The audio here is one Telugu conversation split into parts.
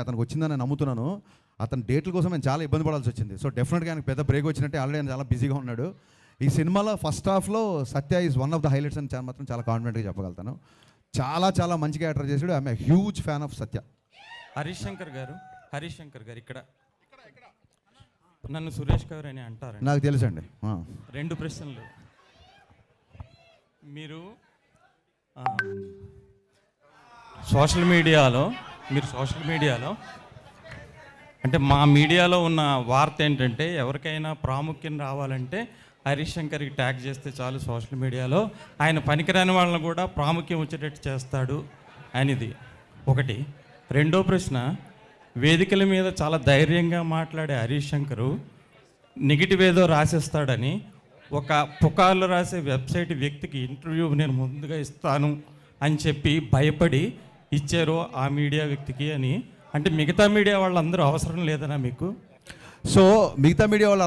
అతనికి వచ్చిందని నేను నమ్ముతున్నాను. అతని డేట్ల కోసం నేను చాలా ఇబ్బంది పడాల్సి వచ్చింది. సో డెఫినెట్గా ఆయనకు పెద్ద బ్రేక్ వచ్చినట్టే. ఆల్రెడీ ఆయన చాలా బిజీగా ఉన్నాడు. ఈ సినిమాలో ఫస్ట్ హాఫ్లో Satya is one of the highlights అని మాత్రం చాలా కాన్ఫిడెంట్గా చెప్పగలుగుతాను. చాలా చాలా మంచి క్యారెక్టర్ చేశాడు. I'm a huge fan of Satya. Harish Shankar garu ఇక్కడ నన్ను సురేష్ గారు అని అంటారు. నాకు తెలుసండి. 2 ప్రశ్నలు. మీరు సోషల్ మీడియాలో అంటే మా మీడియాలో ఉన్న వార్త ఏంటంటే ఎవరికైనా ప్రాముఖ్యం రావాలంటే హరీష్ శంకర్కి ట్యాగ్ చేస్తే చాలు సోషల్ మీడియాలో, ఆయన పనికిరాని వాళ్ళని కూడా ప్రాముఖ్యం వచ్చేటట్టు చేస్తాడు అనేది ఒకటి. రెండో ప్రశ్న, వేదికల మీద చాలా ధైర్యంగా మాట్లాడే హరీష్ శంకరు నెగిటివ్ ఏదో రాసేస్తాడని ఒక పుకార్లు రాసే వెబ్సైట్ వ్యక్తికి ఇంటర్వ్యూ నేను ముందుగా ఇస్తాను అని చెప్పి భయపడి ఇచ్చారు ఆ మీడియా వ్యక్తికి అని. అంటే మిగతా మీడియా వాళ్ళందరూ అవసరం లేదనా మీకు? సో మిగతా మీడియా వాళ్ళు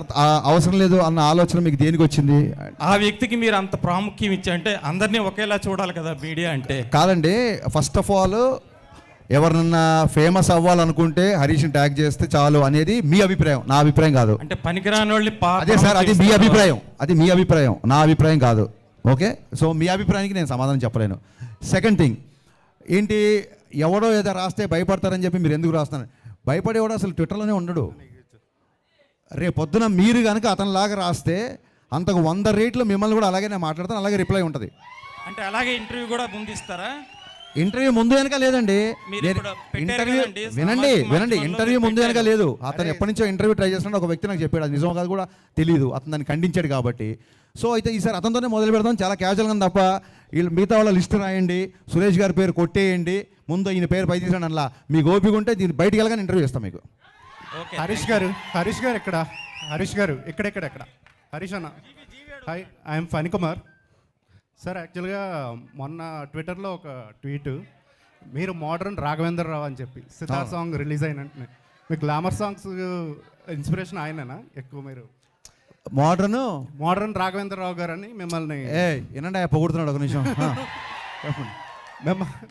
అవసరం లేదు అన్న ఆలోచన మీకు దేనికి వచ్చింది? ఆ వ్యక్తికి మీరు అంత ప్రాముఖ్యం ఇచ్చా అంటే అందరినీ ఒకేలా చూడాలి కదా మీడియా అంటే. కాదండి, ఫస్ట్ ఆఫ్ ఆల్ ఎవరినన్నా ఫేమస్ అవ్వాలనుకుంటే హరీష్ని ట్యాగ్ చేస్తే చాలు అనేది మీ అభిప్రాయం, నా అభిప్రాయం కాదు. అంటే పనికిరాని వాళ్ళు అదే సార్, అది మీ అభిప్రాయం, నా అభిప్రాయం కాదు. ఓకే, సో మీ అభిప్రాయానికి నేను సమాధానం చెప్పలేను. సెకండ్ థింగ్ ఏంటి, ఎవడో ఏదో రాస్తే భయపడతారని చెప్పి మీరు ఎందుకు రాస్తున్నారు? భయపడేవాడు అసలు ట్విట్టర్లోనే ఉండడు. రేపొద్దున మీరు కనుక అతనిలాగా రాస్తే అంతకు 100 రేట్లు మిమ్మల్ని కూడా అలాగే నేను మాట్లాడతాను, అలాగే రిప్లై ఉంటుంది. అంటే అలాగే ఇంటర్వ్యూ కూడా ముందిస్తారా? ఇంటర్వ్యూ ముందు వెనక లేదండి. వినండి, ఇంటర్వ్యూ ముందు వెనక లేదు. అతను ఎప్పటి నుంచో ఇంటర్వ్యూ ట్రై చేస్తున్నాడు. ఒక వ్యక్తి నాకు చెప్పాడు, అది నిజం కాదు కూడా తెలియదు, అతను దాన్ని ఖండించాడు కాబట్టి. సో అయితే ఈసారి అతనితోనే మొదలు పెడతాం, చాలా క్యాజువల్గా తప్ప వీళ్ళు మిగతా వాళ్ళ లిస్ట్ రాయండి, సురేష్ గారి పేరు కొట్టేయండి, ముందు ఈయన పేరు పై తీసాడు అలా మీకు ఓపిక ఉంటే దీన్ని బయటికి వెళ్ళగానే ఇంటర్వ్యూ ఇస్తాం మీకు. హరీష్ గారు ఎక్కడ? హరీష్ అన్న, హాయ్, ఐఎమ్ ఫణికుమార్ సార్. యాక్చువల్గా మొన్న ట్విట్టర్లో ఒక ట్వీట్, మీరు మోడర్న్ రాఘవేంద్ర రావు అని చెప్పి సితార్ సాంగ్ రిలీజ్ అయిన మీ గ్లామర్ సాంగ్స్ ఇన్స్పిరేషన్ ఆయననా ఎక్కువ? మీరు మోడర్న్ రాఘవేంద్ర రావు గారు అని మిమ్మల్ని వినండి, పొగుడుతున్నాడు ఒక నిమిషం.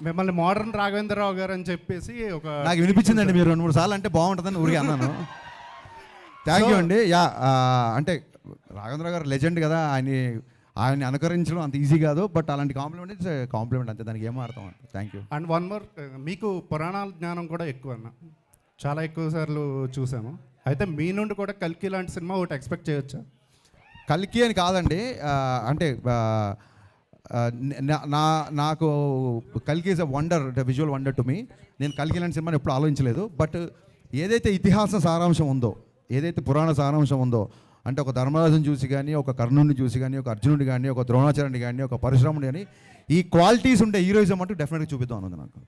మిమ్మల్ని మోడర్న్ రాఘవేంద్ర రావు గారు అని చెప్పేసి ఒక నాకు వినిపించిందండి. మీరు 2-3 సార్లు అంటే బాగుంటుందని ఊరికి అన్నాను. థ్యాంక్ యూ అండి. యా, అంటే రాఘవేంద్ర గారు లెజెండ్ కదా, ఆయన్ని అనుకరించడం అంత ఈజీ కాదు. బట్ అలాంటి కాంప్లిమెంట్ అంతే, దానికి ఏం అర్థం అంటే. Thank you. And one more, మీకు పురాణాల జ్ఞానం కూడా ఎక్కువ అన్న, చాలా ఎక్కువ సార్లు చూసాము. అయితే మీ నుండి కూడా కల్కి లాంటి సినిమా ఒకటి ఎక్స్పెక్ట్ చేయొచ్చా? కల్కి అని కాదండి, అంటే నాకు కల్కి is a wonder, visual wonder to me. నేను కల్కి లాంటి సినిమాని ఎప్పుడు ఆలోచించలేదు. బట్ ఏదైతే ఇతిహాస సారాంశం ఉందో, ఏదైతే పురాణ సారాంశం ఉందో, అంటే ఒక ధర్మరాజుని చూసి కానీ, ఒక కర్ణుడిని చూసి కానీ, ఒక అర్జునుడి కానీ, ఒక ద్రోణాచార్యుని కానీ, ఒక పరశురాముడి కానీ, ఈ క్వాలిటీస్ ఉండే హీరోయిజం అంటూ డెఫినెట్గా చూపిద్దాం అన్నది నాకు.